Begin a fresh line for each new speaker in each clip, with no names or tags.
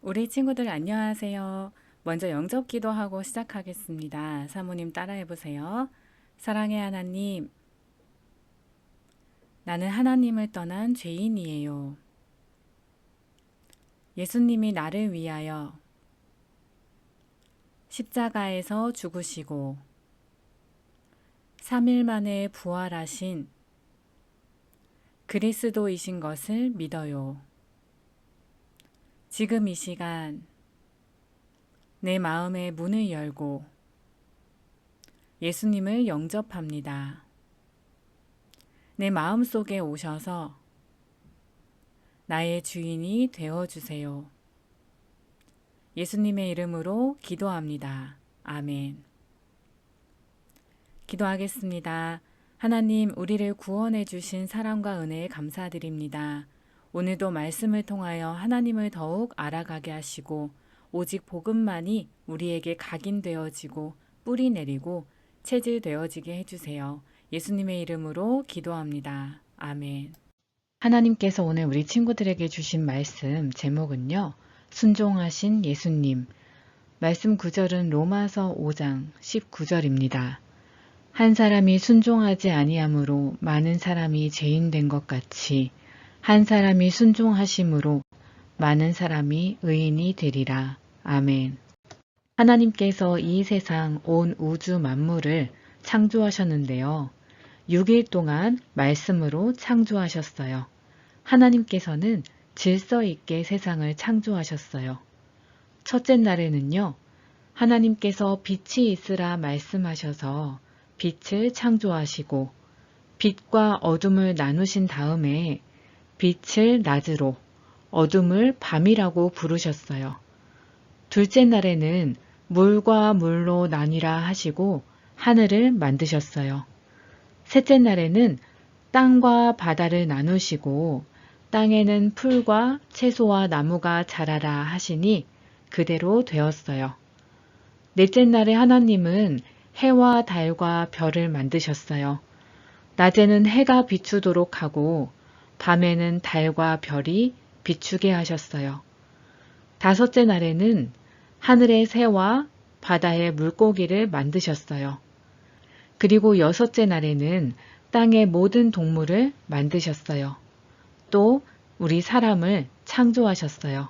우리 친구들 안녕하세요. 먼저 영접 기도하고 시작하겠습니다. 사모님 따라해 보세요. 사랑의 하나님, 나는 하나님을 떠난 죄인이에요. 예수님이 나를 위하여 십자가에서 죽으시고 3일 만에 부활하신 그리스도이신 것을 믿어요. 지금 이 시간 내 마음의 문을 열고 예수님을 영접합니다. 내 마음 속에 오셔서 나의 주인이 되어주세요. 예수님의 이름으로 기도합니다. 아멘. 기도하겠습니다. 하나님, 우리를 구원해 주신 사랑과 은혜에 감사드립니다. 오늘도 말씀을 통하여 하나님을 더욱 알아가게 하시고 오직 복음만이 우리에게 각인되어지고 뿌리 내리고 체질되어지게 해주세요. 예수님의 이름으로 기도합니다. 아멘. 하나님께서 오늘 우리 친구들에게 주신 말씀 제목은요. 순종하신 예수님. 말씀 구절은 로마서 5장 19절입니다. 한 사람이 순종하지 아니함으로 많은 사람이 죄인 된 것 같이 한 사람이 순종하심으로 많은 사람이 의인이 되리라. 아멘. 하나님께서 이 세상 온 우주 만물을 창조하셨는데요. 6일 동안 말씀으로 창조하셨어요. 하나님께서는 질서 있게 세상을 창조하셨어요. 첫째 날에는요, 하나님께서 빛이 있으라 말씀하셔서 빛을 창조하시고 빛과 어둠을 나누신 다음에 빛을 낮으로, 어둠을 밤이라고 부르셨어요. 둘째 날에는 물과 물로 나뉘라 하시고 하늘을 만드셨어요. 셋째 날에는 땅과 바다를 나누시고 땅에는 풀과 채소와 나무가 자라라 하시니 그대로 되었어요. 넷째 날에 하나님은 해와 달과 별을 만드셨어요. 낮에는 해가 비추도록 하고 밤에는 달과 별이 비추게 하셨어요. 다섯째 날에는 하늘의 새와 바다의 물고기를 만드셨어요. 그리고 여섯째 날에는 땅의 모든 동물을 만드셨어요. 또 우리 사람을 창조하셨어요.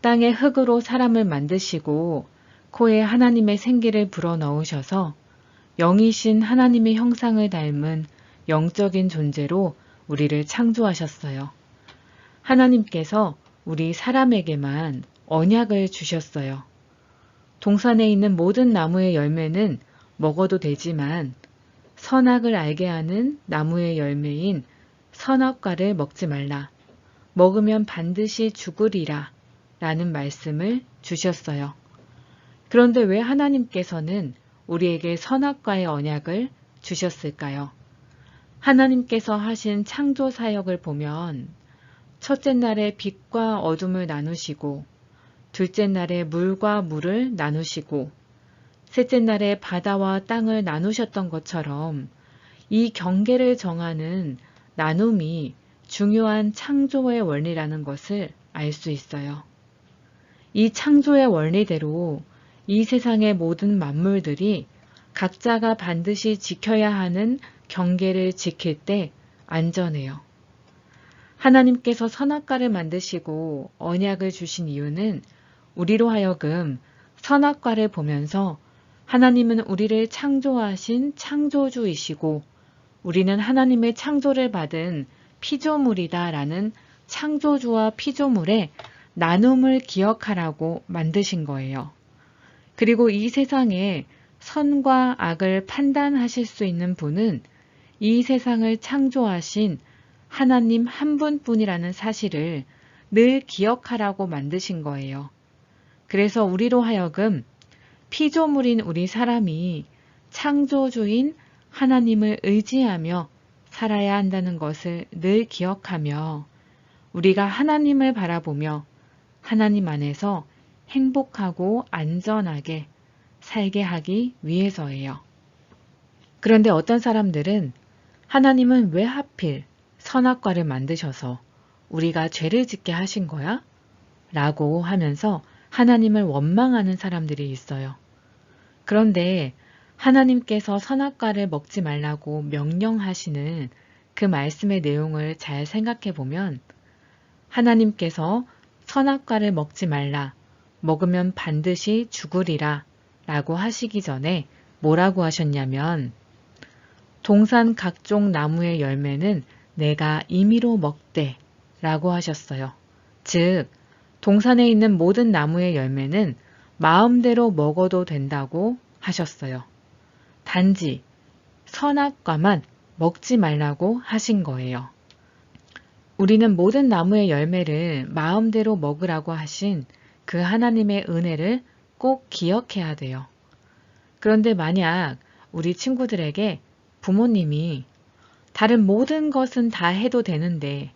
땅의 흙으로 사람을 만드시고 코에 하나님의 생기를 불어넣으셔서 영이신 하나님의 형상을 닮은 영적인 존재로 우리를 창조하셨어요. 하나님께서 우리 사람에게만 언약을 주셨어요. 동산에 있는 모든 나무의 열매는 먹어도 되지만 선악을 알게 하는 나무의 열매인 선악과를 먹지 말라. 먹으면 반드시 죽으리라 라는 말씀을 주셨어요. 그런데 왜 하나님께서는 우리에게 선악과의 언약을 주셨을까요? 하나님께서 하신 창조 사역을 보면 첫째 날에 빛과 어둠을 나누시고 둘째 날에 물과 물을 나누시고 셋째 날에 바다와 땅을 나누셨던 것처럼 이 경계를 정하는 나눔이 중요한 창조의 원리라는 것을 알 수 있어요. 이 창조의 원리대로 이 세상의 모든 만물들이 각자가 반드시 지켜야 하는 경계를 지킬 때 안전해요. 하나님께서 선악과를 만드시고 언약을 주신 이유는 우리로 하여금 선악과를 보면서 하나님은 우리를 창조하신 창조주이시고 우리는 하나님의 창조를 받은 피조물이다라는 창조주와 피조물의 나눔을 기억하라고 만드신 거예요. 그리고 이 세상에 선과 악을 판단하실 수 있는 분은 이 세상을 창조하신 하나님 한 분뿐이라는 사실을 늘 기억하라고 만드신 거예요. 그래서 우리로 하여금 피조물인 우리 사람이 창조주인 하나님을 의지하며 살아야 한다는 것을 늘 기억하며 우리가 하나님을 바라보며 하나님 안에서 행복하고 안전하게 살게 하기 위해서예요. 그런데 어떤 사람들은 하나님은 왜 하필 선악과를 만드셔서 우리가 죄를 짓게 하신 거야? 라고 하면서 하나님을 원망하는 사람들이 있어요. 그런데 하나님께서 선악과를 먹지 말라고 명령하시는 그 말씀의 내용을 잘 생각해 보면 하나님께서 선악과를 먹지 말라, 먹으면 반드시 죽으리라 라고 하시기 전에 뭐라고 하셨냐면 동산 각종 나무의 열매는 내가 임의로 먹되 라고 하셨어요. 즉, 동산에 있는 모든 나무의 열매는 마음대로 먹어도 된다고 하셨어요. 단지 선악과만 먹지 말라고 하신 거예요. 우리는 모든 나무의 열매를 마음대로 먹으라고 하신 그 하나님의 은혜를 꼭 기억해야 돼요. 그런데 만약 우리 친구들에게 부모님이 다른 모든 것은 다 해도 되는데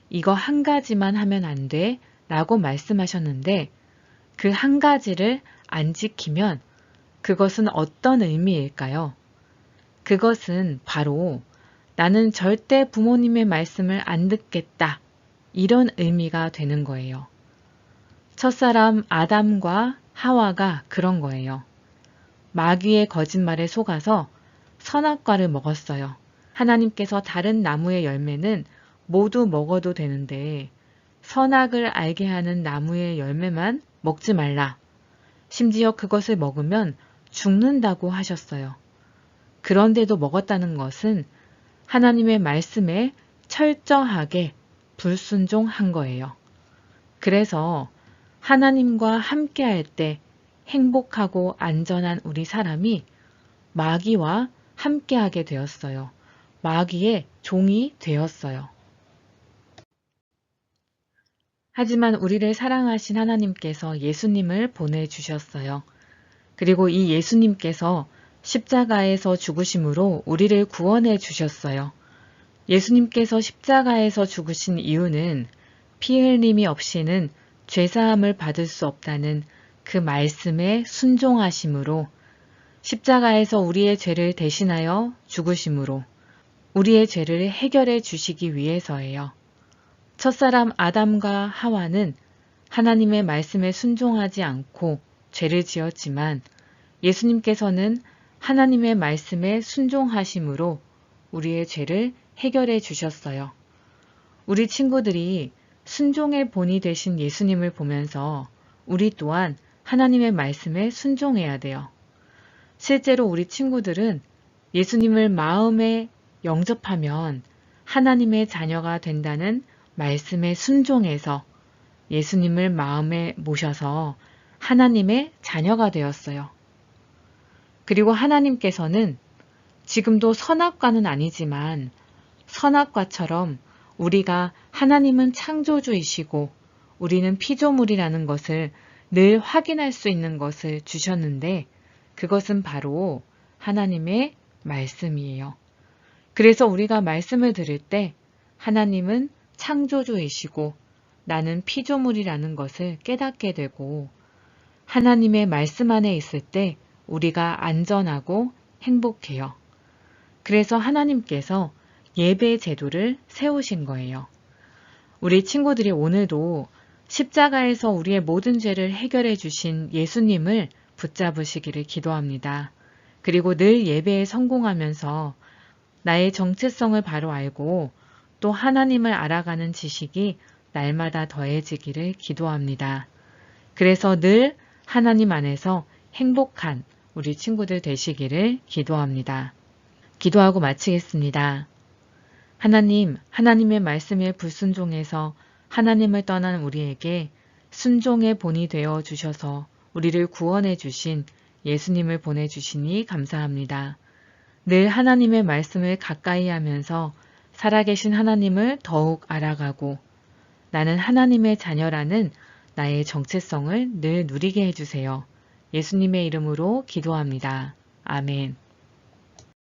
이거 한 가지만 하면 안 돼 라고 말씀하셨는데 그 한 가지를 안 지키면 그것은 어떤 의미일까요? 그것은 바로 나는 절대 부모님의 말씀을 안 듣겠다 이런 의미가 되는 거예요. 첫사람 아담과 하와가 그런 거예요. 마귀의 거짓말에 속아서 선악과를 먹었어요. 하나님께서 다른 나무의 열매는 모두 먹어도 되는데 선악을 알게 하는 나무의 열매만 먹지 말라. 심지어 그것을 먹으면 죽는다고 하셨어요. 그런데도 먹었다는 것은 하나님의 말씀에 철저하게 불순종한 거예요. 그래서 하나님과 함께할 때 행복하고 안전한 우리 사람이 마귀와 함께하게 되었어요. 마귀의 종이 되었어요. 하지만 우리를 사랑하신 하나님께서 예수님을 보내주셨어요. 그리고 이 예수님께서 십자가에서 죽으심으로 우리를 구원해 주셨어요. 예수님께서 십자가에서 죽으신 이유는 피 흘림이 없이는 죄사함을 받을 수 없다는 그 말씀에 순종하심으로 십자가에서 우리의 죄를 대신하여 죽으심으로 우리의 죄를 해결해 주시기 위해서예요. 첫사람 아담과 하와는 하나님의 말씀에 순종하지 않고 죄를 지었지만 예수님께서는 하나님의 말씀에 순종하심으로 우리의 죄를 해결해 주셨어요. 우리 친구들이 순종의 본이 되신 예수님을 보면서 우리 또한 하나님의 말씀에 순종해야 돼요. 실제로 우리 친구들은 예수님을 마음에 영접하면 하나님의 자녀가 된다는 말씀에 순종해서 예수님을 마음에 모셔서 하나님의 자녀가 되었어요. 그리고 하나님께서는 지금도 선악과는 아니지만 선악과처럼 우리가 하나님은 창조주이시고 우리는 피조물이라는 것을 늘 확인할 수 있는 것을 주셨는데 그것은 바로 하나님의 말씀이에요. 그래서 우리가 말씀을 들을 때 하나님은 창조주이시고 나는 피조물이라는 것을 깨닫게 되고 하나님의 말씀 안에 있을 때 우리가 안전하고 행복해요. 그래서 하나님께서 예배 제도를 세우신 거예요. 우리 친구들이 오늘도 십자가에서 우리의 모든 죄를 해결해 주신 예수님을 붙잡으시기를 기도합니다. 그리고 늘 예배에 성공하면서 나의 정체성을 바로 알고 또 하나님을 알아가는 지식이 날마다 더해지기를 기도합니다. 그래서 늘 하나님 안에서 행복한 우리 친구들 되시기를 기도합니다. 기도하고 마치겠습니다. 하나님, 하나님의 말씀에 불순종해서 하나님을 떠난 우리에게 순종의 본이 되어 주셔서 우리를 구원해 주신 예수님을 보내주시니 감사합니다. 늘 하나님의 말씀을 가까이 하면서 살아계신 하나님을 더욱 알아가고 나는 하나님의 자녀라는 나의 정체성을 늘 누리게 해주세요. 예수님의 이름으로 기도합니다. 아멘.